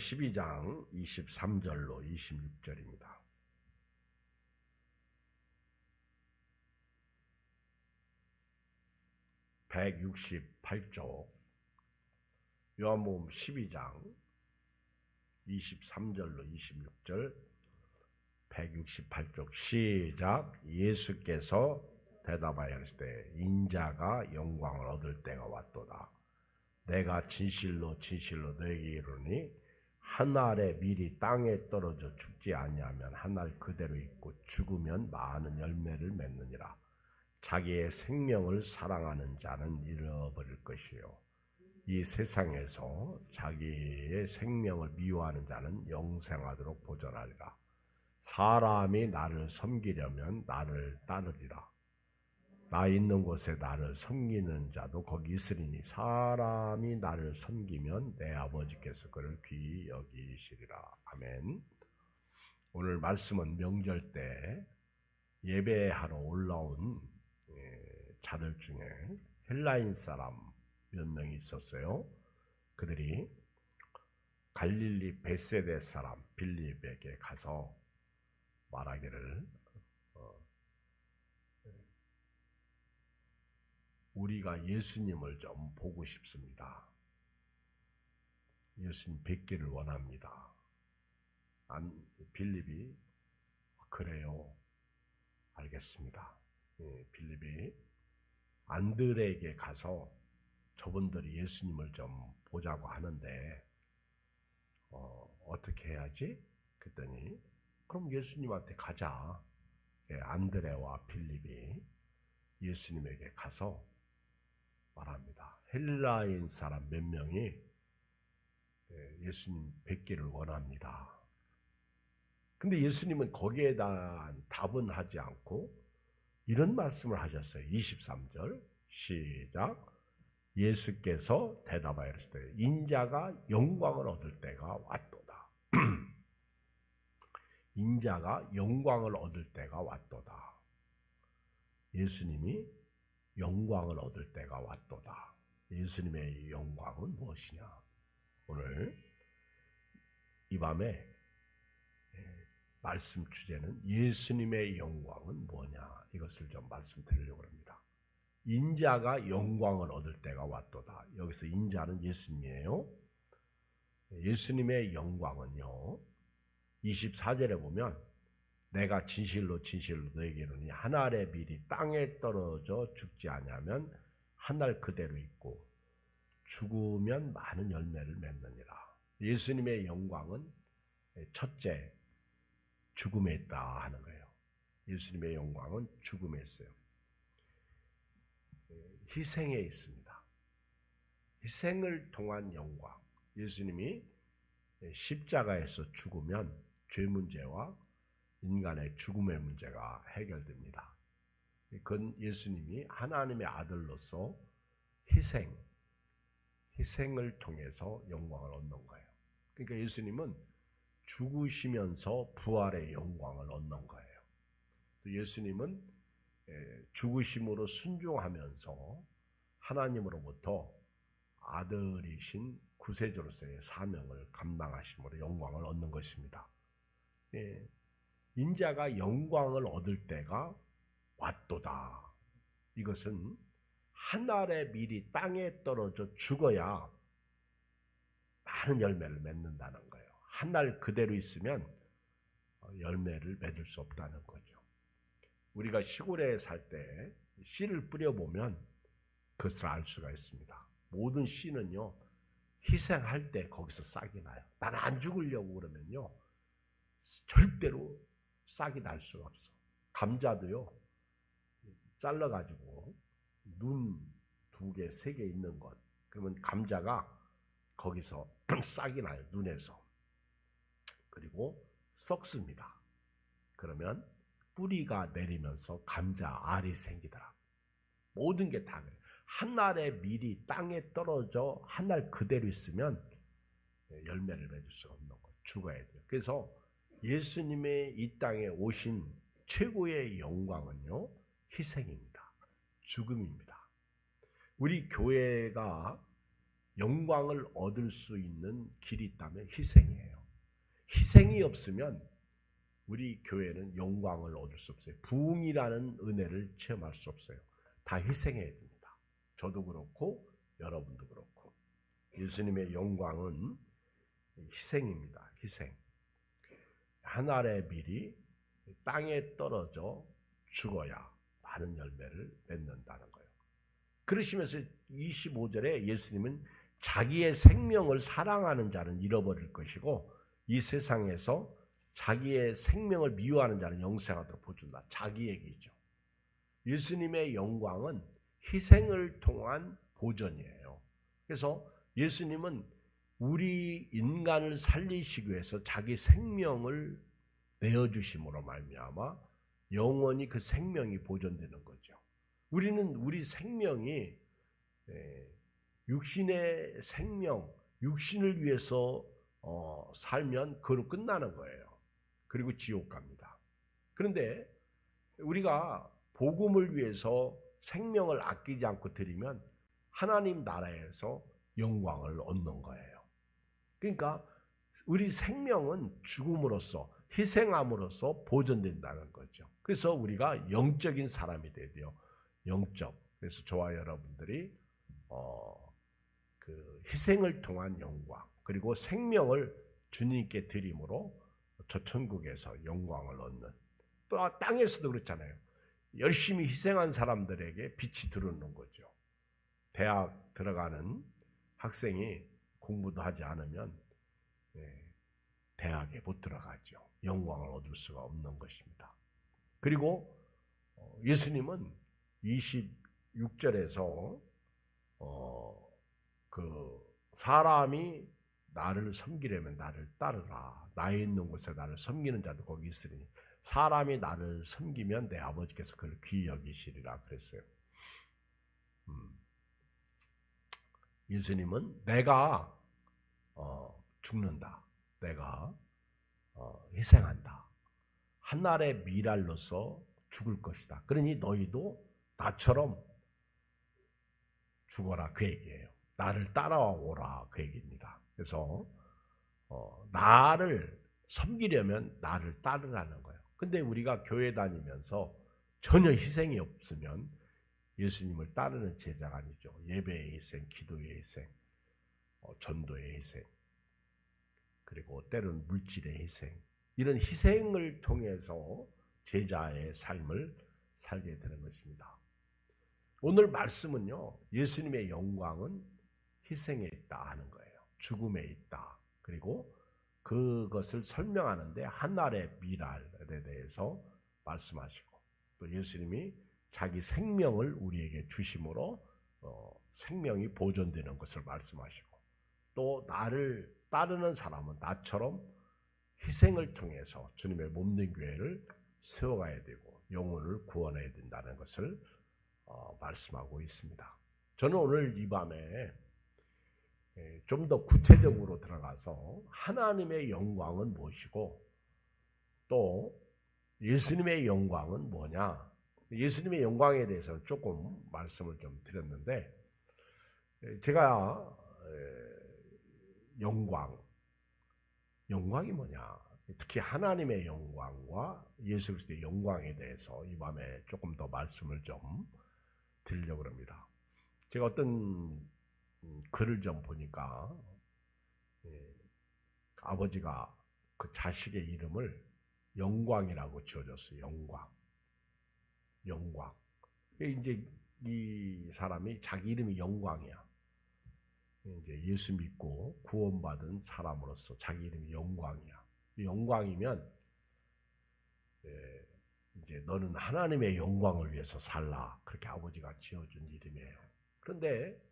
12장 23절로 26절입니다. (168쪽) 요한복음 12장 23절로 26절 168쪽 시작. 예수께서 대답하여 이르시되 인자가 영광을 얻을 때가 왔도다. 내가 진실로 진실로 너에게 이르노니 한 알의 밀이 땅에 떨어져 죽지 아니하면 한 알 그대로 있고 죽으면 많은 열매를 맺느니라. 자기의 생명을 사랑하는 자는 잃어버릴 것이요 이 세상에서 자기의 생명을 미워하는 자는 영생하도록 보존하리라. 사람이 나를 섬기려면 나를 따르리라. 나 있는 곳에 나를 섬기는 자도 거기 있으리니 사람이 나를 섬기면 내 아버지께서 그를 귀히 여기시리라. 아멘. 오늘 말씀은 명절 때 예배하러 올라온 자들 중에 헬라인 사람 몇 명이 있었어요. 그들이 갈릴리 벳세다 사람 빌립에게 가서 말하기를 우리가 예수님을 좀 보고 싶습니다. 예수님 뵙기를 원합니다. 빌립이 그래요. 알겠습니다. 빌립이 안드레에게 가서 저분들이 예수님을 좀 보자고 하는데 어떻게 해야지? 그랬더니 그럼 예수님한테 가자. 안드레와 빌립이 예수님에게 가서 말합니다. 헬라인 사람 몇 명이 예수님 뵙기를 원합니다. 근데 예수님은 거기에 대한 답은 하지 않고 이런 말씀을 하셨어요. 23절 시작. 예수께서 대답하여 이르시되 인자가 영광을 얻을 때가 왔도다. 인자가 영광을 얻을 때가 왔도다. 예수님이 영광을 얻을 때가 왔도다. 예수님의 영광은 무엇이냐? 오늘 이 밤에 말씀 주제는 예수님의 영광은 뭐냐? 이것을 좀 말씀드리려고 합니다. 인자가 영광을 얻을 때가 왔도다. 여기서 인자는 예수님이에요. 예수님의 영광은요. 24절에 보면 내가 진실로 진실로 너에게 이르노니 한 알의 밀이 땅에 떨어져 죽지 아니하면 한 알 그대로 있고 죽으면 많은 열매를 맺느니라. 예수님의 영광은 첫째 죽음에 있다 하는 거예요. 예수님의 영광은 죽음에 있어요. 희생에 있습니다. 희생을 통한 영광. 예수님이 십자가에서 죽으면 죄 문제와 인간의 죽음의 문제가 해결됩니다. 그건 예수님이 하나님의 아들로서 희생을 통해서 영광을 얻는 거예요. 그러니까 예수님은 죽으시면서 부활의 영광을 얻는 거예요. 또 예수님은 죽으심으로 순종하면서 하나님으로부터 아들이신 구세주로서의 사명을 감당하심으로 영광을 얻는 것입니다. 인자가 영광을 얻을 때가 왔도다. 이것은 한 알의 밀이 땅에 떨어져 죽어야 많은 열매를 맺는다는 거예요. 한 알 그대로 있으면 열매를 맺을 수 없다는 거죠. 우리가 시골에 살 때 씨를 뿌려보면 그것을 알 수가 있습니다. 모든 씨는요, 희생할 때 거기서 싹이 나요. 나는 안 죽으려고 그러면요, 절대로 싹이 날 수가 없어. 감자도요, 잘라가지고 눈 2개, 3개 있는 것, 그러면 감자가 거기서 싹이 나요. 눈에서. 그리고 썩습니다. 그러면 뿌리가 내리면서 감자 알이 생기더라. 모든 게 다 그래요. 한 알의 밀이 땅에 떨어져 한 알 그대로 있으면 열매를 맺을 수 없는 거예요. 죽어야 돼요. 그래서 예수님의 이 땅에 오신 최고의 영광은요, 희생입니다. 죽음입니다. 우리 교회가 영광을 얻을 수 있는 길이 있다면 희생이에요. 희생이 없으면 우리 교회는 영광을 얻을 수 없어요. 부흥이라는 은혜를 체험할 수 없어요. 다 희생해야 됩니다. 저도 그렇고 여러분도 그렇고. 예수님의 영광은 희생입니다. 희생. 한 알의 밀이 땅에 떨어져 죽어야 많은 열매를 맺는다는 거예요. 그러시면서 25절에 예수님은 자기의 생명을 사랑하는 자는 잃어버릴 것이고 이 세상에서 자기의 생명을 미워하는 자는 영생하도록 보준다. 자기 얘기죠. 예수님의 영광은 희생을 통한 보전이에요. 그래서 예수님은 우리 인간을 살리시기 위해서 자기 생명을 내어주심으로 말미암아 영원히 그 생명이 보존되는 거죠. 우리는 우리 생명이 육신의 생명, 육신을 위해서 살면 그로 끝나는 거예요. 그리고 지옥 갑니다. 그런데 우리가 복음을 위해서 생명을 아끼지 않고 드리면 하나님 나라에서 영광을 얻는 거예요. 그러니까 우리 생명은 죽음으로써 희생함으로써 보존된다는 거죠. 그래서 우리가 영적인 사람이 돼야 돼요. 영적. 그래서 저와 여러분들이 그 희생을 통한 영광 그리고 생명을 주님께 드림으로 저 천국에서 영광을 얻는. 또 땅에서도 그렇잖아요. 열심히 희생한 사람들에게 빛이 들어오는 거죠. 대학 들어가는 학생이 공부도 하지 않으면 대학에 못 들어가죠. 영광을 얻을 수가 없는 것입니다. 그리고 예수님은 26절에서 그 사람이 나를 섬기려면 나를 따르라. 나에 있는 곳에 나를 섬기는 자도 거기 있으니 사람이 나를 섬기면 내 아버지께서 그를 귀히 여기시리라 그랬어요. 예수님은 내가 죽는다. 내가 희생한다. 한날의 미랄로서 죽을 것이다. 그러니 너희도 나처럼 죽어라 그 얘기예요. 나를 따라오라 그 얘기입니다. 그래서 나를 섬기려면 나를 따르라는 거예요. 근데 우리가 교회 다니면서 전혀 희생이 없으면 예수님을 따르는 제자가 아니죠. 예배의 희생, 기도의 희생, 전도의 희생, 그리고 때로는 물질의 희생, 이런 희생을 통해서 제자의 삶을 살게 되는 것입니다. 오늘 말씀은요, 예수님의 영광은 희생에 있다 하는 거예요. 죽음에 있다. 그리고 그것을 설명하는데 한날의 미랄에 대해서 말씀하시고 또 예수님이 자기 생명을 우리에게 주심으로 생명이 보존되는 것을 말씀하시고 또 나를 따르는 사람은 나처럼 희생을 통해서 주님의 몸된 교회를 세워가야 되고 영혼을 구원해야 된다는 것을 말씀하고 있습니다. 저는 오늘 이 밤에 좀 더 구체적으로 들어가서 하나님의 영광은 무엇이고 또 예수님의 영광은 뭐냐, 예수님의 영광에 대해서는 조금 말씀을 좀 드렸는데 제가 영광이 뭐냐, 특히 하나님의 영광과 예수 그리스도의 영광에 대해서 이 밤에 조금 더 말씀을 좀 드리려고 합니다. 제가 어떤 글을 좀 보니까 아버지가 그 자식의 이름을 영광이라고 지어줬어요. 영광. 이제 이 사람이 자기 이름이 영광이야. 이제 예수 믿고 구원받은 사람으로서 자기 이름이 영광이야. 영광이면 이제 너는 하나님의 영광을 위해서 살라. 그렇게 아버지가 지어준 이름이에요. 그런데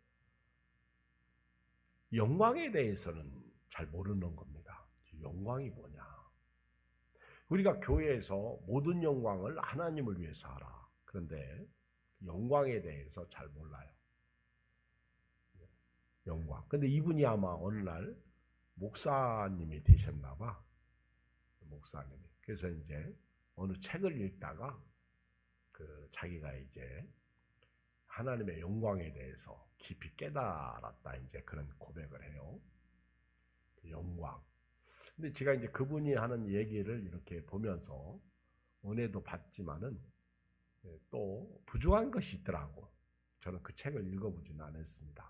영광에 대해서는 잘 모르는 겁니다. 영광이 뭐냐? 우리가 교회에서 모든 영광을 하나님을 위해서 하라. 그런데 영광에 대해서 잘 몰라요. 영광. 근데 이분이 아마 어느 날 목사님이 되셨나 봐. 목사님이. 그래서 이제 어느 책을 읽다가 자기가 이제 하나님의 영광에 대해서 깊이 깨달았다. 이제 그런 고백을 해요. 영광. 근데 제가 이제 그분이 하는 얘기를 이렇게 보면서 은혜도 받지만은 또 부족한 것이 있더라고. 저는 그 책을 읽어보지는 않았습니다.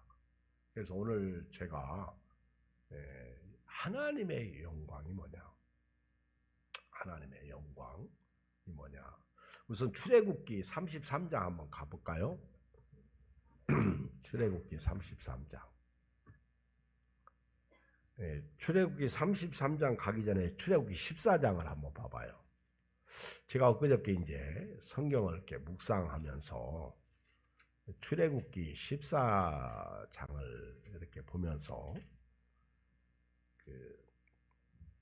그래서 오늘 제가 하나님의 영광이 뭐냐? 하나님의 영광이 뭐냐? 우선 출애굽기 33장 한번 가볼까요? 출애굽기 33장. 출애굽기 33장 가기 전에 출애굽기 14장을 한번 봐봐요. 제가 엊그저께 이제 성경을 이렇게 묵상하면서 출애굽기 14장을 이렇게 보면서 그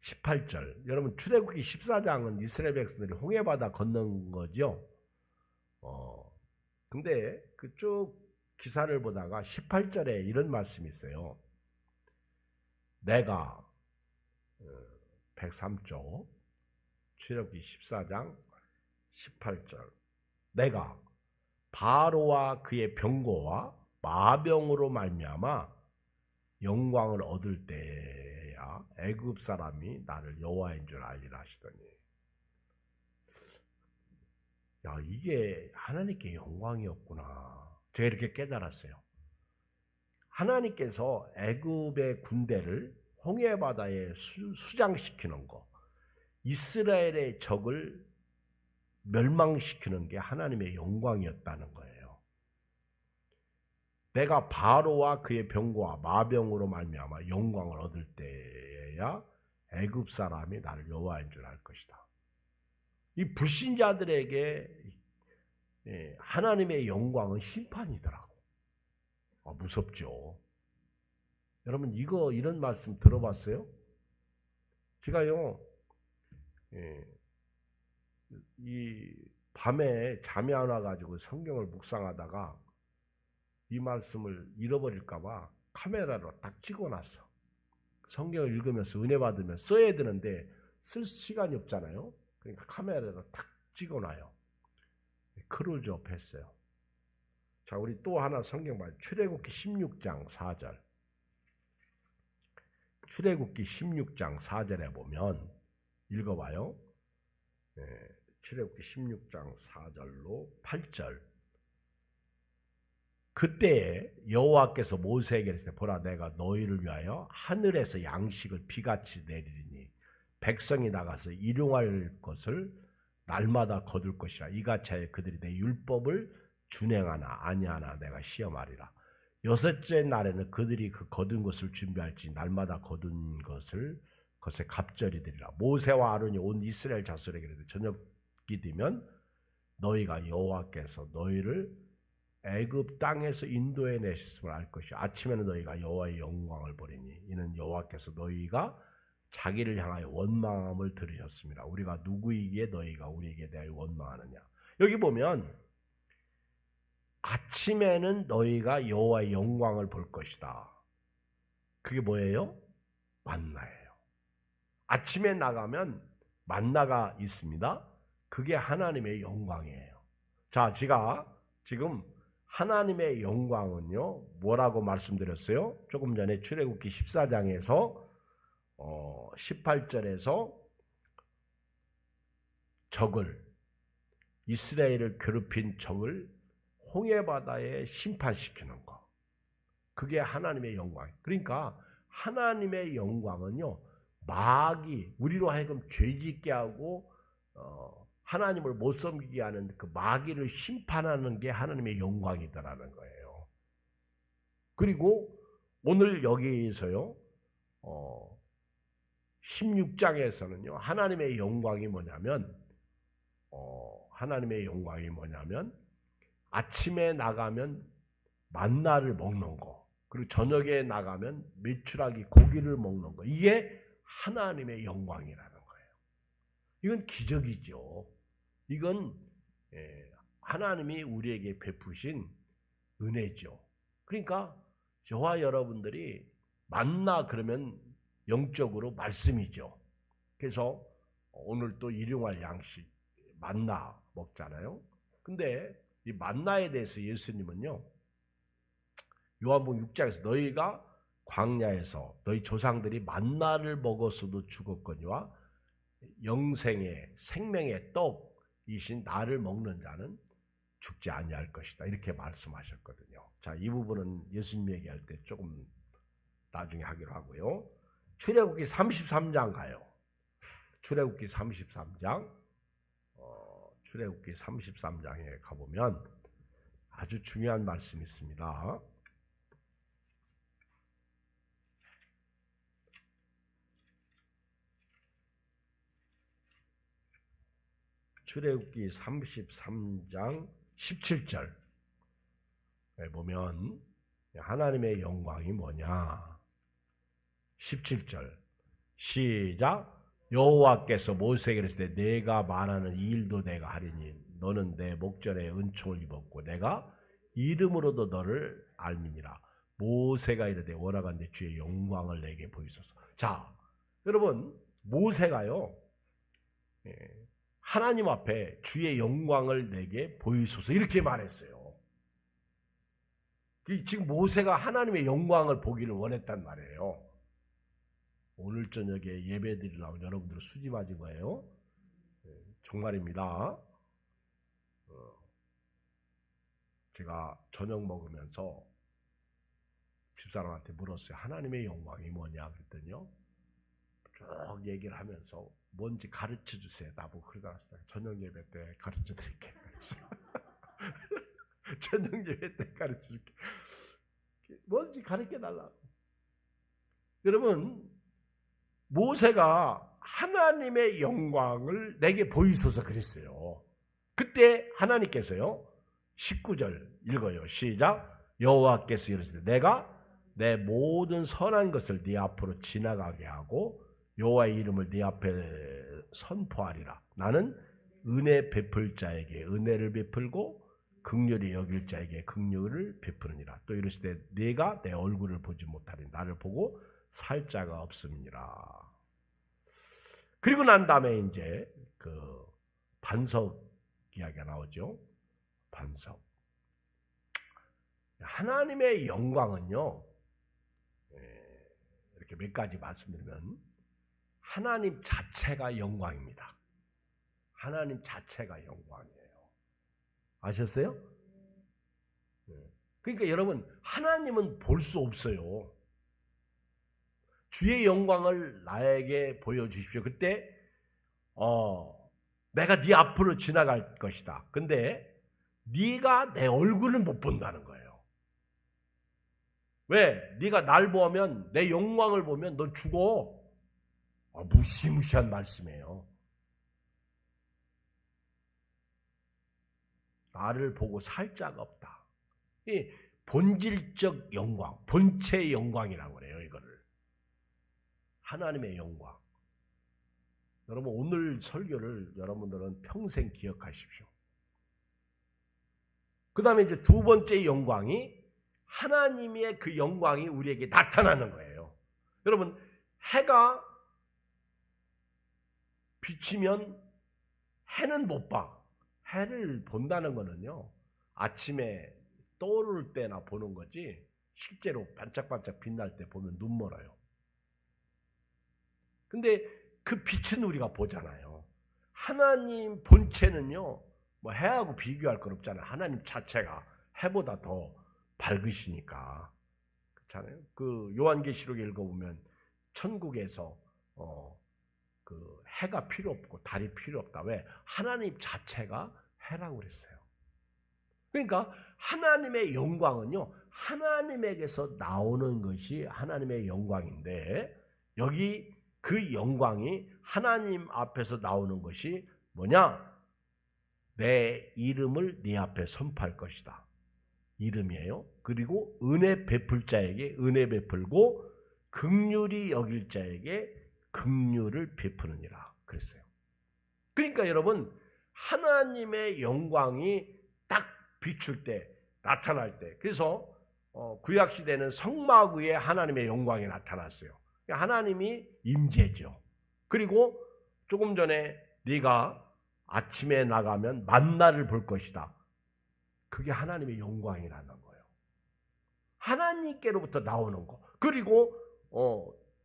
18절. 여러분 출애굽기 14장은 이스라엘 백성들이 홍해바다 건넌 거죠. 근데 그 쭉 기사를 보다가 18절에 이런 말씀이 있어요. 내가 103조 출애굽기 14장 18절. 내가 바로와 그의 병거와 마병으로 말미암아 영광을 얻을 때야 애굽 사람이 나를 여호와인 줄 알리라 하시더니, 야, 이게 하나님께 영광이었구나. 제가 이렇게 깨달았어요. 하나님께서 애굽의 군대를 홍해 바다에 수장시키는 거, 이스라엘의 적을 멸망시키는 게 하나님의 영광이었다는 거예요. 내가 바로와 그의 병거와 마병으로 말미암아 영광을 얻을 때야 애굽 사람이 나를 여호와인 줄 알 것이다. 이 불신자들에게 하나님의 영광은 심판이더라고. 무섭죠. 여러분 이런 말씀 들어봤어요? 제가요 이 밤에 잠이 안 와가지고 성경을 묵상하다가 이 말씀을 잃어버릴까봐 카메라로 딱 찍어놨어. 성경을 읽으면서 은혜 받으면 써야 되는데 쓸 시간이 없잖아요. 그러니까 카메라로 딱 찍어놔요. 크루즈업 했어요. 자, 우리 또 하나 성경 봐요. 출애굽기 16장 4절. 출애굽기 16장 4절에 보면 읽어봐요. 출애굽기 16장 4절로 8절. 그때에 여호와께서 모세에게 이르시되 보라 내가 너희를 위하여 하늘에서 양식을 비같이 내리리니 백성이 나가서 일용할 것을 날마다 거둘 것이라. 이같이 하여 그들이 내 율법을 준행하나 아니하나 내가 시험하리라. 여섯째 날에는 그들이 그 거둔 것을 준비할지 날마다 거둔 것을 그것에 갑절이 되리라. 모세와 아론이 온 이스라엘 자손에게 이르되 저녁이 되면 너희가 여호와께서 너희를 애굽 땅에서 인도해 내셨음을 알 것이요 아침에는 너희가 여호와의 영광을 보리니 이는 여호와께서 너희가 자기를 향하여 원망함을 들으셨습니다. 우리가 누구이기에 너희가 우리에게 대하여 원망하느냐. 여기 보면 아침에는 너희가 여호와의 영광을 볼 것이다. 그게 뭐예요? 만나예요. 아침에 나가면 만나가 있습니다. 그게 하나님의 영광이에요. 자, 제가 지금 하나님의 영광은요, 뭐라고 말씀드렸어요? 조금 전에 출애굽기 14장에서 18절에서 적을, 이스라엘을 괴롭힌 적을 홍해바다에 심판시키는 거. 그게 하나님의 영광이에요. 그러니까 하나님의 영광은요, 마귀, 우리로 하여금 죄짓게 하고 하나님을 못 섬기게 하는 그 마귀를 심판하는 게 하나님의 영광이다라는 거예요. 그리고 오늘 여기에서요, 16장에서는요, 하나님의 영광이 뭐냐면, 아침에 나가면 만나를 먹는 거, 그리고 저녁에 나가면 메추라기 고기를 먹는 거, 이게 하나님의 영광이라는 거예요. 이건 기적이죠. 이건 하나님이 우리에게 베푸신 은혜죠. 그러니까 저와 여러분들이 만나 그러면 영적으로 말씀이죠. 그래서 오늘 또 일용할 양식 만나 먹잖아요. 근데 이 만나에 대해서 예수님은요, 요한복음 6장에서 너희가 광야에서 너희 조상들이 만나를 먹었어도 죽었거니와 영생의 생명의 떡이신 나를 먹는 자는 죽지 아니할 것이다. 이렇게 말씀하셨거든요. 자, 이 부분은 예수님 얘기할 때 조금 나중에 하기로 하고요. 출애굽기 33장 가요. 출애굽기 33장. 출애굽기 33장에 가보면 아주 중요한 말씀이 있습니다. 출애굽기 33장 17절에 보면 하나님의 영광이 뭐냐? 17절 시작. 여호와께서 모세에게 이르시되 내가 말하는 이 일도 내가 하리니 너는 내 목전에 은총을 입었고 내가 이름으로도 너를 알미니라. 모세가 이르되 원하건대 주의 영광을 내게 보이소서. 자, 여러분 모세가요, 하나님 앞에 주의 영광을 내게 보이소서 이렇게 말했어요. 지금 모세가 하나님의 영광을 보기를 원했단 말이에요. 오늘 저녁에 예배 드리려고 여러분들 수지 맞은 거예요. 정말입니다. 제가 저녁 먹으면서 집사람한테 물었어요. 하나님의 영광이 뭐냐 그랬더니요, 쭉 얘기를 하면서 뭔지 가르쳐 주세요. 나보고 그러더라고요. 저녁 예배 때 가르쳐 드릴게요. 저녁 예배 때 가르쳐 줄게. 뭔지 가르쳐 달라고. 여러분, 모세가 하나님의 영광을 내게 보이소서 그랬어요. 그때 하나님께서요, 19절 읽어요. 시작. 여호와께서 이르시되 내가 내 모든 선한 것을 네 앞으로 지나가게 하고 여호와의 이름을 네 앞에 선포하리라. 나는 은혜 베풀 자에게 은혜를 베풀고 긍휼히 여길 자에게 긍휼을 베푸느니라. 또 이르시되 네가 내 얼굴을 보지 못하니 나를 보고 살 자가 없음이니라. 그리고 난 다음에 이제 그 반석 이야기가 나오죠. 반석. 하나님의 영광은요, 이렇게 몇 가지 말씀드리면 하나님 자체가 영광입니다. 하나님 자체가 영광이에요. 아셨어요? 그러니까 여러분, 하나님은 볼 수 없어요. 주의 영광을 나에게 보여주십시오. 그때 내가 네 앞으로 지나갈 것이다. 근데 네가 내 얼굴을 못 본다는 거예요. 왜? 네가 날 보면, 내 영광을 보면 넌 죽어. 무시무시한 말씀이에요. 나를 보고 살 자가 없다. 이 본질적 영광, 본체의 영광이라고 그래요. 이거를 하나님의 영광. 여러분, 오늘 설교를 여러분들은 평생 기억하십시오. 그 다음에 이제 두 번째 영광이 하나님의 그 영광이 우리에게 나타나는 거예요. 여러분, 해가 비치면 해는 못 봐. 해를 본다는 거는요, 아침에 떠오를 때나 보는 거지 실제로 반짝반짝 빛날 때 보면 눈 멀어요. 근데 그 빛은 우리가 보잖아요. 하나님 본체는요, 뭐 해하고 비교할 건 없잖아요. 하나님 자체가 해보다 더 밝으시니까. 그렇잖아요. 그 요한계시록에 읽어보면 천국에서 그 해가 필요 없고 달이 필요 없다. 왜? 하나님 자체가 해라고 그랬어요. 그러니까 하나님의 영광은요, 하나님에게서 나오는 것이 하나님의 영광인데, 여기 그 영광이 하나님 앞에서 나오는 것이 뭐냐? 내 이름을 네 앞에 선포할 것이다. 이름이에요. 그리고 은혜 베풀 자에게 은혜 베풀고 긍휼히 여길 자에게 긍휼을 베푸느니라 그랬어요. 그러니까 여러분, 하나님의 영광이 딱 비출 때, 나타날 때, 그래서 구약 시대는 성막 위에 하나님의 영광이 나타났어요. 하나님이 임재죠. 그리고 조금 전에 네가 아침에 나가면 만나를 볼 것이다. 그게 하나님의 영광이라는 거예요. 하나님께로부터 나오는 거. 그리고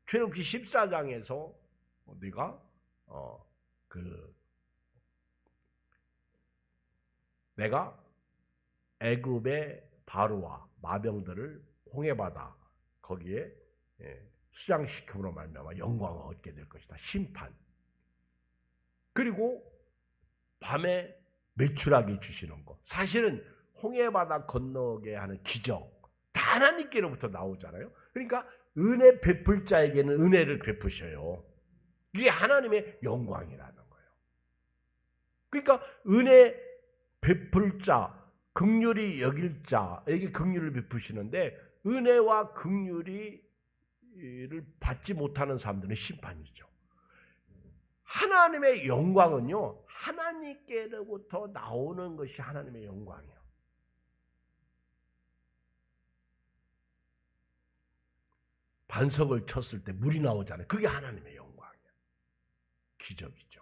출애굽기 14장에서 우리가 내가 애굽의 바로와 마병들을 홍해바다 거기에 수장시킴으로 말미암아 영광을 얻게 될 것이다. 심판. 그리고 밤에 메추라기 주시는 거. 사실은 홍해바다 건너게 하는 기적 다 하나님께로부터 나오잖아요. 그러니까 은혜 베풀 자에게는 은혜를 베푸셔요. 이게 하나님의 영광이라는 거예요. 그러니까 은혜 베풀 자, 긍휼히 여길 자에게 긍휼을 베푸시는데 은혜와 긍휼을 받지 못하는 사람들은 심판이죠. 하나님의 영광은요, 하나님께로부터 나오는 것이 하나님의 영광이에요. 반석을 쳤을 때 물이 나오잖아요. 그게 하나님의 영광이에요. 기적이죠.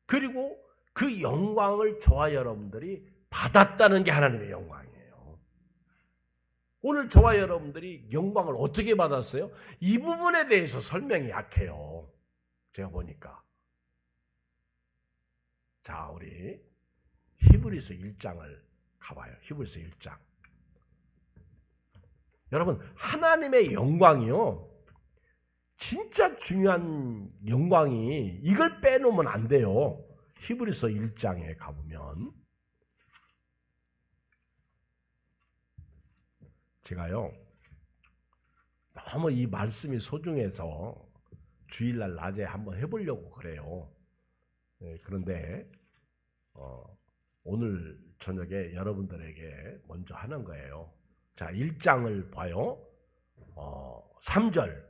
그리고 그 영광을 저와 여러분들이 받았다는 게 하나님의 영광이에요. 오늘 저와 여러분들이 영광을 어떻게 받았어요? 이 부분에 대해서 설명이 약해요. 제가 보니까. 자, 우리 히브리서 1장을 가봐요. 히브리서 1장. 여러분, 하나님의 영광이요, 진짜 중요한 영광이 이걸 빼놓으면 안 돼요. 히브리서 1장에 가보면 제가요 너무 이 말씀이 소중해서 주일날 낮에 한번 해보려고 그래요. 그런데 오늘 저녁에 여러분들에게 먼저 하는 거예요. 자, 1장을 봐요. 3절.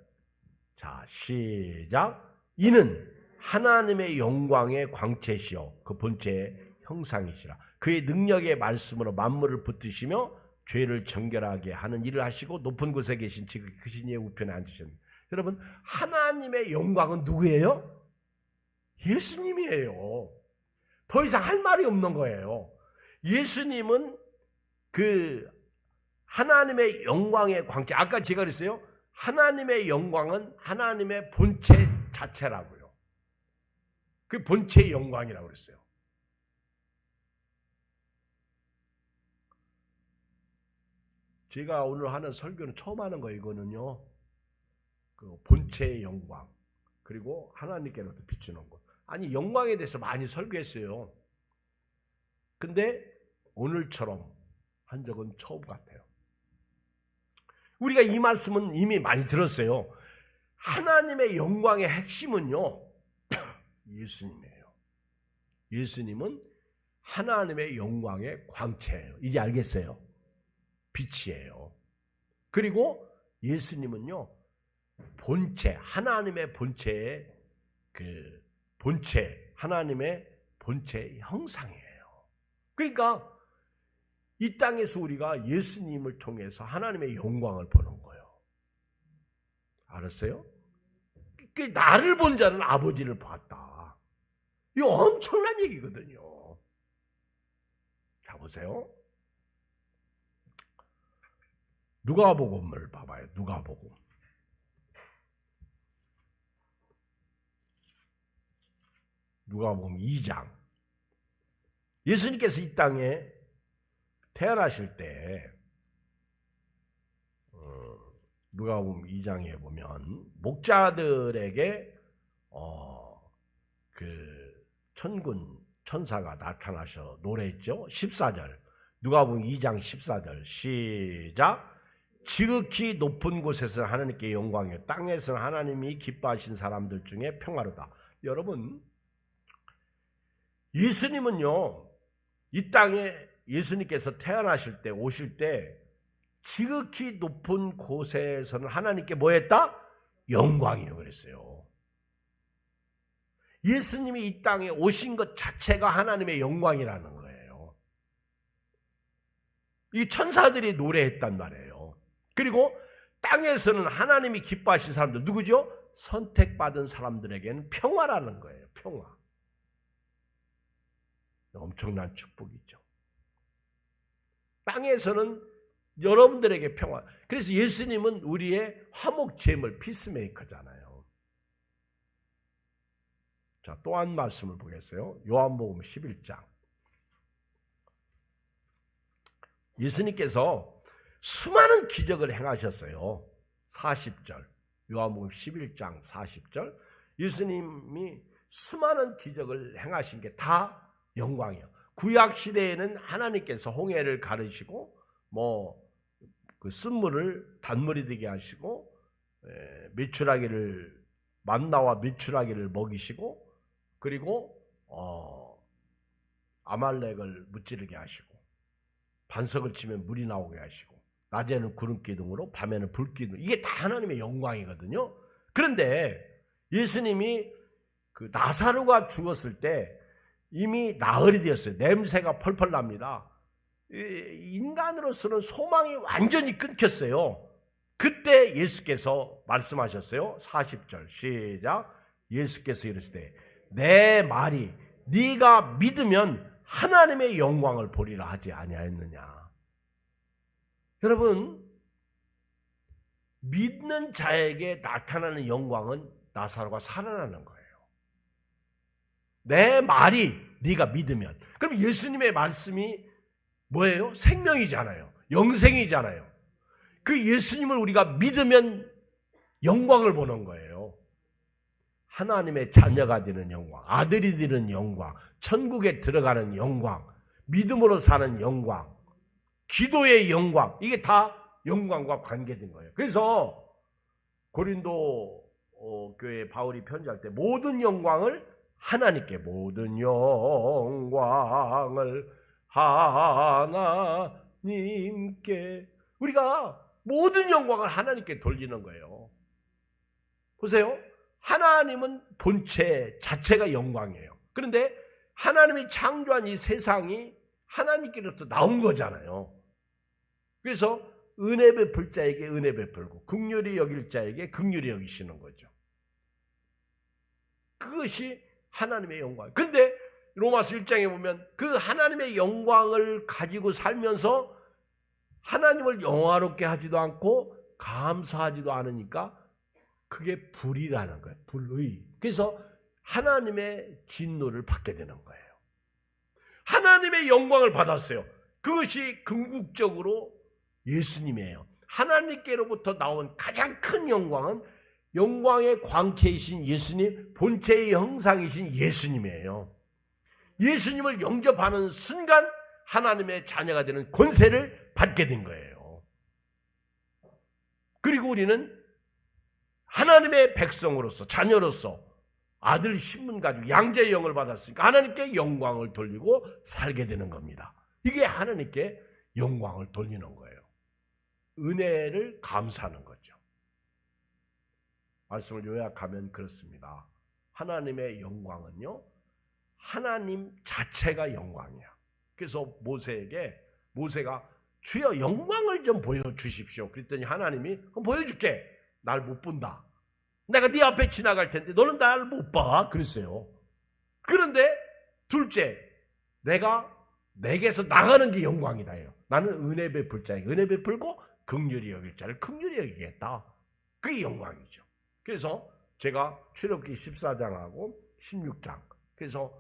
자, 시작. 이는 하나님의 영광의 광채시요 그 본체의 형상이시라. 그의 능력의 말씀으로 만물을 붙드시며 죄를 정결하게 하는 일을 하시고 높은 곳에 계신 지극히 크신 이의 우편에 앉으셨습니다. 여러분, 하나님의 영광은 누구예요? 예수님이에요. 더 이상 할 말이 없는 거예요. 예수님은 그 하나님의 영광의 광채, 아까 제가 그랬어요. 하나님의 영광은 하나님의 본체 자체라고요. 그 본체의 영광이라고 그랬어요. 제가 오늘 하는 설교는 처음 하는 거예요. 이거는요, 그 본체의 영광, 그리고 하나님께로부터 비추는 것. 아니, 영광에 대해서 많이 설교했어요. 근데 오늘처럼 한 적은 처음 같아요. 우리가 이 말씀은 이미 많이 들었어요. 하나님의 영광의 핵심은요, 예수님이에요. 예수님은 하나님의 영광의 광채예요. 이제 알겠어요? 빛이에요. 그리고 예수님은요, 본체, 하나님의 본체의 그 본체, 하나님의 본체의 형상이에요. 그러니까 이 땅에서 우리가 예수님을 통해서 하나님의 영광을 보는 거예요. 알았어요? 그 나를 본 자는 아버지를 봤다. 이거 엄청난 얘기거든요. 자, 보세요. 누가복음을 봐봐요. 누가복음. 누가복음 2장. 예수님께서 이 땅에 태어나실 때 누가복음 2장에 보면 목자들에게 그 천군 천사가 나타나셔 노래했죠. 14절. 누가복음 2장 14절. 시작. 지극히 높은 곳에서는 하나님께 영광이요 땅에서는 하나님이 기뻐하신 사람들 중에 평화로다. 여러분, 예수님은요, 이 땅에 예수님께서 태어나실 때, 오실 때 지극히 높은 곳에서는 하나님께 뭐 했다? 영광이요 그랬어요. 예수님이 이 땅에 오신 것 자체가 하나님의 영광이라는 거예요. 이 천사들이 노래했단 말이에요. 그리고 땅에서는 하나님이 기뻐하신 사람들, 누구죠? 선택받은 사람들에게는 평화라는 거예요. 평화. 엄청난 축복이죠. 땅에서는 여러분들에게 평화. 그래서 예수님은 우리의 화목제물 피스메이커잖아요. 자, 또 한 말씀을 보겠어요. 요한복음 11장. 예수님께서 수많은 기적을 행하셨어요. 40절. 요한복음 11장 40절. 예수님이 수많은 기적을 행하신 게 다 영광이에요. 구약 시대에는 하나님께서 홍해를 가르시고 그 쓴물을 단물이 되게 하시고 메추라기를 만나와 메추라기를 먹이시고 그리고 아말렉을 무찌르게 하시고 반석을 치면 물이 나오게 하시고 낮에는 구름 기둥으로 밤에는 불 기둥. 이게 다 하나님의 영광이거든요. 그런데 예수님이 그 나사로가 죽었을 때 이미 나흘이 되었어요. 냄새가 펄펄 납니다. 인간으로서는 소망이 완전히 끊겼어요. 그때 예수께서 말씀하셨어요. 40절 시작. 예수께서 이르시되 내 말이 네가 믿으면 하나님의 영광을 보리라 하지 아니하였느냐. 여러분, 믿는 자에게 나타나는 영광은 나사로가 살아나는 거예요. 내 말이 네가 믿으면. 그럼 예수님의 말씀이 뭐예요? 생명이잖아요. 영생이잖아요. 그 예수님을 우리가 믿으면 영광을 보는 거예요. 하나님의 자녀가 되는 영광, 아들이 되는 영광, 천국에 들어가는 영광, 믿음으로 사는 영광, 기도의 영광, 이게 다 영광과 관계된 거예요. 그래서 고린도 교회 바울이 편지할 때 모든 영광을 하나님께, 모든 영광을 하나님께, 우리가 모든 영광을 하나님께 돌리는 거예요. 보세요. 하나님은 본체 자체가 영광이에요. 그런데 하나님이 창조한 이 세상이 하나님께로부터 나온 거잖아요. 그래서 은혜 베풀 자에게 은혜 베풀고 긍휼히 여길 자에게 긍휼히 여기시는 거죠. 그것이 하나님의 영광. 그런데 로마서 1장에 보면 그 하나님의 영광을 가지고 살면서 하나님을 영화롭게 하지도 않고 감사하지도 않으니까 그게 불이라는 거예요. 불의. 그래서 하나님의 진노를 받게 되는 거예요. 하나님의 영광을 받았어요. 그것이 궁극적으로 예수님이에요. 하나님께로부터 나온 가장 큰 영광은 영광의 광채이신 예수님, 본체의 형상이신 예수님이에요. 예수님을 영접하는 순간 하나님의 자녀가 되는 권세를 받게 된 거예요. 그리고 우리는 하나님의 백성으로서, 자녀로서 아들 신분 가지고 양자의 영을 받았으니까 하나님께 영광을 돌리고 살게 되는 겁니다. 이게 하나님께 영광을 돌리는 거예요. 은혜를 감사하는 거죠. 말씀을 요약하면 그렇습니다. 하나님의 영광은요, 하나님 자체가 영광이야. 그래서 모세가 주여 영광을 좀 보여주십시오. 그랬더니 하나님이 그럼 보여줄게. 날 못 본다. 내가 네 앞에 지나갈 텐데 너는 날 못 봐. 그랬어요. 그런데 둘째, 내가 내게서 나가는 게 영광이다요. 나는 은혜 베풀 자에게 은혜 베풀고 긍휼히 여길 자를 긍휼히 여기겠다. 그게 영광이죠. 그래서 제가 출애굽기 14장하고 16장, 그래서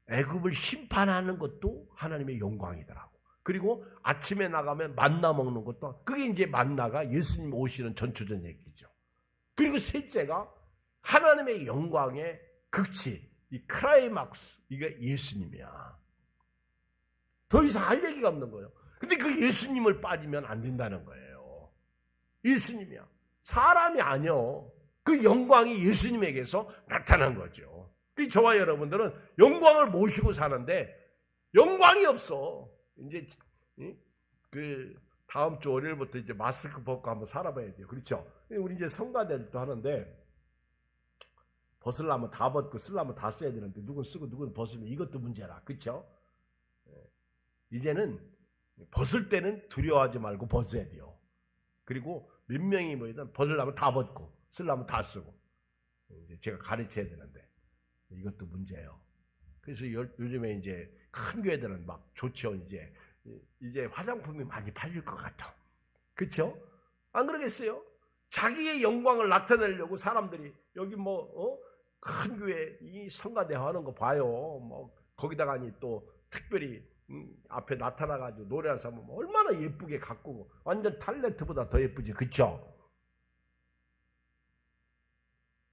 애굽을 심판하는 것도 하나님의 영광이더라고. 그리고 아침에 나가면 만나 먹는 것도, 그게 이제 만나가 예수님 오시는 전초전 얘기죠. 그리고 셋째가 하나님의 영광의 극치, 이 크라이막스, 이게 예수님이야. 더 이상 할 얘기가 없는 거예요. 근데 그 예수님을 빠지면 안 된다는 거예요. 예수님이야. 사람이 아니요. 그 영광이 예수님에게서 나타난 거죠. 저와 여러분들은 영광을 모시고 사는데 영광이 없어. 이제 그 다음 주 월요일부터 이제 마스크 벗고 한번 살아봐야 돼요. 그렇죠? 우리 이제 성가대도 하는데 벗으려면 다 벗고 쓰려면 다 써야 되는데 누군 쓰고 누군 벗으면 이것도 문제라. 그렇죠? 이제는 벗을 때는 두려워하지 말고 벗어야 돼요. 그리고 몇 명이 모이든 벗으려면 다 벗고 쓰려면 다 쓰고, 이제 제가 가르쳐야 되는데 이것도 문제예요. 그래서 요즘에 이제 큰 교회들은 막 좋죠. 이제 이제 화장품이 많이 팔릴 것 같아. 그렇죠? 안 그러겠어요? 자기의 영광을 나타내려고 사람들이 여기 큰 교회 이 성가대 하는 거 봐요. 거기다가 또 특별히 앞에 나타나가지고 노래하는 사람은 얼마나 예쁘게 가꾸고 완전 탤런트보다 더 예쁘지. 그렇죠?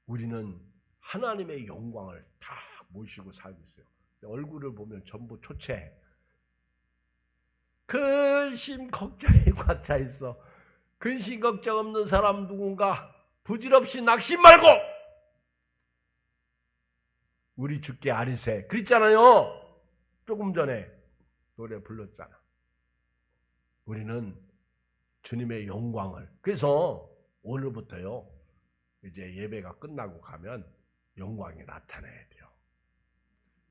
우리는 하나님의 영광을 다 모시고 살고 있어요. 얼굴을 보면 전부 초췌해. 근심 걱정이 꽉 차 있어. 근심 걱정 없는 사람 누군가 부질없이 낙심 말고 우리 주께 아리새 그랬잖아요. 조금 전에 노래 불렀잖아. 우리는 주님의 영광을, 그래서 오늘부터요 이제 예배가 끝나고 가면 영광이 나타나야 돼요.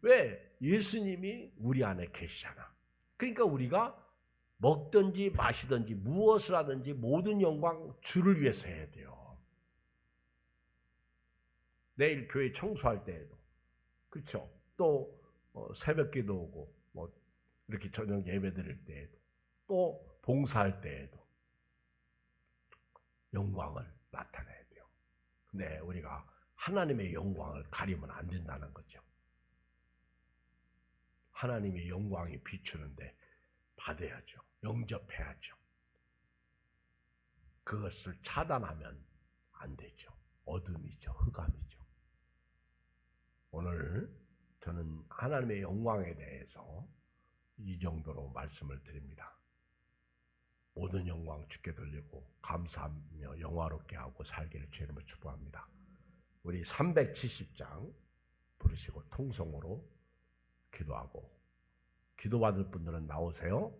왜? 예수님이 우리 안에 계시잖아. 그러니까 우리가 먹든지 마시든지 무엇을 하든지 모든 영광 주를 위해서 해야 돼요. 내일 교회 청소할 때에도 그렇죠. 또 새벽 기도 오고 이렇게 저녁 예배 드릴 때에도 또 봉사할 때에도 영광을 나타내야 돼요. 근데 우리가 하나님의 영광을 가리면 안 된다는 거죠. 하나님의 영광이 비추는데 받아야죠. 영접해야죠. 그것을 차단하면 안 되죠. 어둠이죠. 흑암이죠. 오늘 저는 하나님의 영광에 대해서 이 정도로 말씀을 드립니다. 모든 영광 주께 돌리고 감사하며 영화롭게 하고 살기를 주의 이름으로 축복합니다. 우리 370장 부르시고 통성으로 기도하고 기도받을 분들은 나오세요.